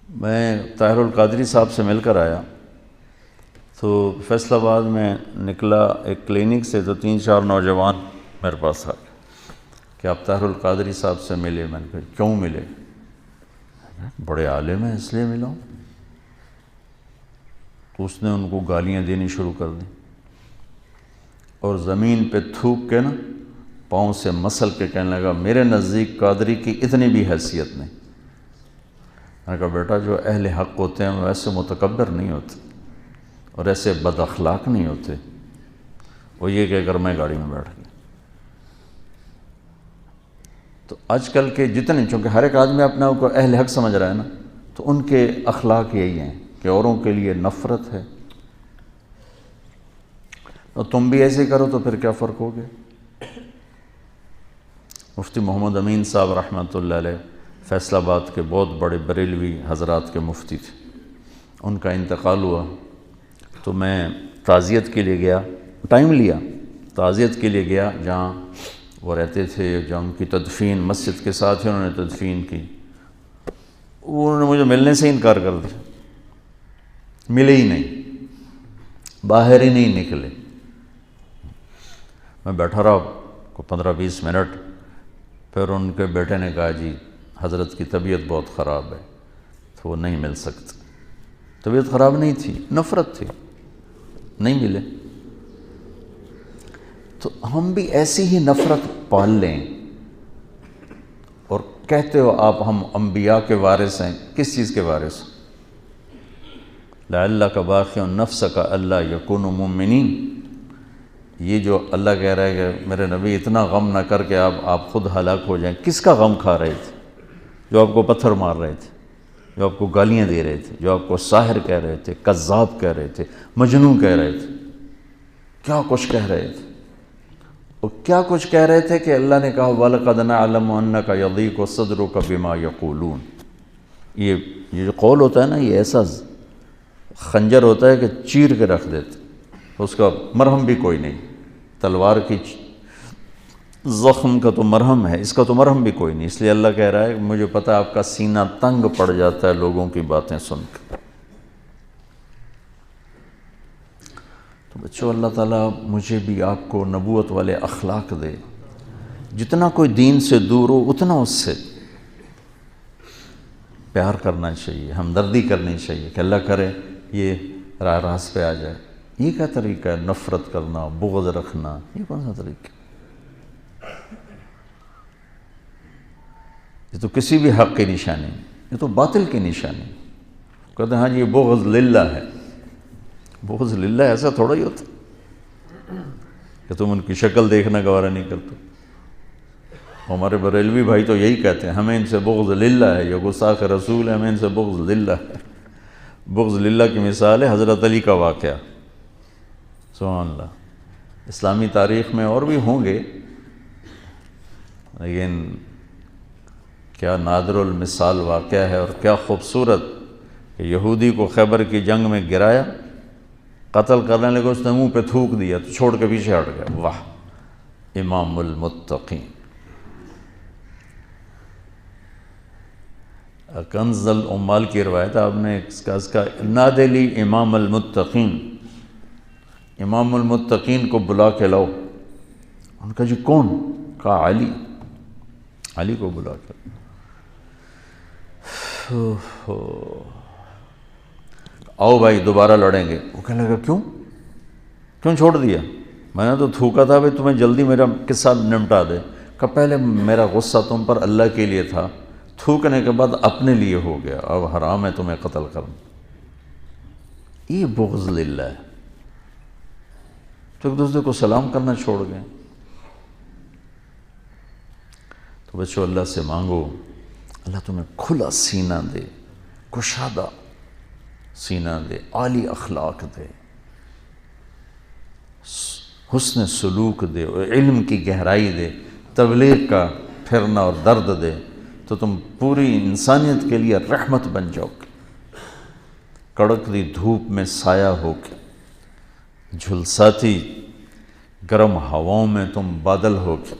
میں طاہر القادری صاحب سے مل کر آیا تو فیصل آباد میں نکلا ایک کلینک سے، تو 3-4 نوجوان میرے پاس آ گئے کہ آپ طاہر القادری صاحب سے ملے۔ میں نے کہا کیوں ملے؟ بڑے عالم ہیں اس لیے ملا ہوں۔ تو اس نے ان کو گالیاں دینی شروع کر دیں اور زمین پہ تھوک کے نا پاؤں سے مسل کے کہنے لگا میرے نزدیک قادری کی اتنی بھی حیثیت نہیں۔ میں نے کہا بیٹا جو اہل حق ہوتے ہیں وہ ایسے متکبر نہیں ہوتے اور ایسے بد اخلاق نہیں ہوتے۔ وہ یہ کہہ کر میں گاڑی میں بیٹھ گیا۔ تو آج کل کے جتنے، چونکہ ہر ایک آدمی اپنے آپ کو اہل حق سمجھ رہا ہے نا، تو ان کے اخلاق یہی ہیں کہ اوروں کے لیے نفرت ہے۔ اور تم بھی ایسے کرو تو پھر کیا فرق ہو گیا؟ مفتی محمد امین صاحب رحمۃ اللہ علیہ فیصل آباد کے بہت بڑے بریلوی حضرات کے مفتی تھے، ان کا انتقال ہوا تو میں تعزیت کے لیے گیا، ٹائم لیا، تعزیت کے لیے گیا جہاں وہ رہتے تھے، جہاں ان کی تدفین مسجد کے ساتھ ہی انہوں نے تدفین کی۔ انہوں نے مجھے ملنے سے انکار کر دیا، ملے ہی نہیں، باہر ہی نہیں نکلے۔ میں بیٹھا رہا کو 15-20 منٹ، پھر ان کے بیٹے نے کہا جی حضرت کی طبیعت بہت خراب ہے تو وہ نہیں مل سکتے۔ طبیعت خراب نہیں تھی، نفرت تھی، نہیں ملے۔ تو ہم بھی ایسی ہی نفرت پال لیں اور کہتے ہو آپ ہم انبیاء کے وارث ہیں، کس چیز کے وارث؟ لعلک باخع نفسک الا یکونوا مؤمنین۔ یہ جو اللہ کہہ رہا ہے کہ میرے نبی اتنا غم نہ کر کے آپ خود ہلاک ہو جائیں، کس کا غم کھا رہے تھے؟ جو آپ کو پتھر مار رہے تھے، جو آپ کو گالیاں دے رہے تھے، جو آپ کو ساحر کہہ رہے تھے، کذاب کہہ رہے تھے، مجنون کہہ رہے تھے، کیا کچھ کہہ رہے تھے؟ اور کیا کچھ کہہ رہے تھے کہ اللہ نے کہا وَلَقَدْ نَعْلَمُ أَنَّكَ يَضِيقُ صَدْرُكَ بِمَا يَقُولُونَ۔ یہ جو قول ہوتا ہے نا، یہ ایسا خنجر ہوتا ہے کہ چیر کے رکھ دیتے، اس کا مرہم بھی کوئی نہیں۔ تلوار کی زخم کا تو مرہم ہے، اس کا تو مرہم بھی کوئی نہیں۔ اس لیے اللہ کہہ رہا ہے کہ مجھے پتہ ہے آپ کا سینہ تنگ پڑ جاتا ہے لوگوں کی باتیں سن کے۔ تو بچوں، اللہ تعالیٰ مجھے بھی آپ کو نبوت والے اخلاق دے۔ جتنا کوئی دین سے دور ہو اتنا اس سے پیار کرنا چاہیے، ہمدردی کرنی چاہیے کہ اللہ کرے یہ راہ راست پہ آ جائے۔ یہ کیا طریقہ ہے؟ نفرت کرنا، بغض رکھنا، یہ کون سا طریقہ؟ یہ تو کسی بھی حق کی نشانی نہیں، یہ تو باطل کی نشانی۔ کہتے ہیں ہاں جی یہ بغض للہ ہے۔ بغض للہ ایسا تھوڑا ہی ہوتا کہ تم ان کی شکل دیکھنا گوارا نہیں کرتے۔ ہمارے بریلوی بھائی تو یہی کہتے ہیں ہمیں ان سے بغض للہ ہے، یہ گستاخ رسول ہے، ہمیں ان سے بغض للہ ہے۔ بغض للہ کی مثال ہے حضرت علی کا واقعہ۔ سبحان اللہ۔ اسلامی تاریخ میں اور بھی ہوں گے، لیکن کیا نادر المثال واقعہ ہے اور کیا خوبصورت کہ یہودی کو خیبر کی جنگ میں گرایا، قتل کرنے لگے، اس نے منہ پہ تھوک دیا تو چھوڑ کے پیچھے ہٹ گیا۔ واہ، امام المتقین۔ کنز العمال کی روایت آپ نے اس کا نادی لی امام المتقین، امام المتقین کو بلا کے لاؤ۔ ان کا جی کون؟ کہا علی، علی کو بلا کے آؤ بھائی دوبارہ لڑیں گے۔ وہ کہنے لگا کیوں چھوڑ دیا؟ میں نے تو تھوکا تھا بھائی تمہیں جلدی میرا قصہ نمٹا دے۔ کہ پہلے میرا غصہ تم پر اللہ کے لیے تھا، تھوکنے کے بعد اپنے لیے ہو گیا، اب حرام ہے تمہیں قتل کرنا۔ یہ بغض للہ ہے۔ تو ایک دوسرے کو سلام کرنا چھوڑ گئے۔ تو بچوں اللہ سے مانگو اللہ تمہیں کھلا سینہ دے، کشادہ سینہ دے، عالی اخلاق دے، حسن سلوک دے، علم کی گہرائی دے، تبلیغ کا پھرنا اور درد دے، تو تم پوری انسانیت کے لیے رحمت بن جاؤ گے۔ کڑکتی دھوپ میں سایہ ہو کے، جھلساتی گرم ہواؤں میں تم بادل ہو کے،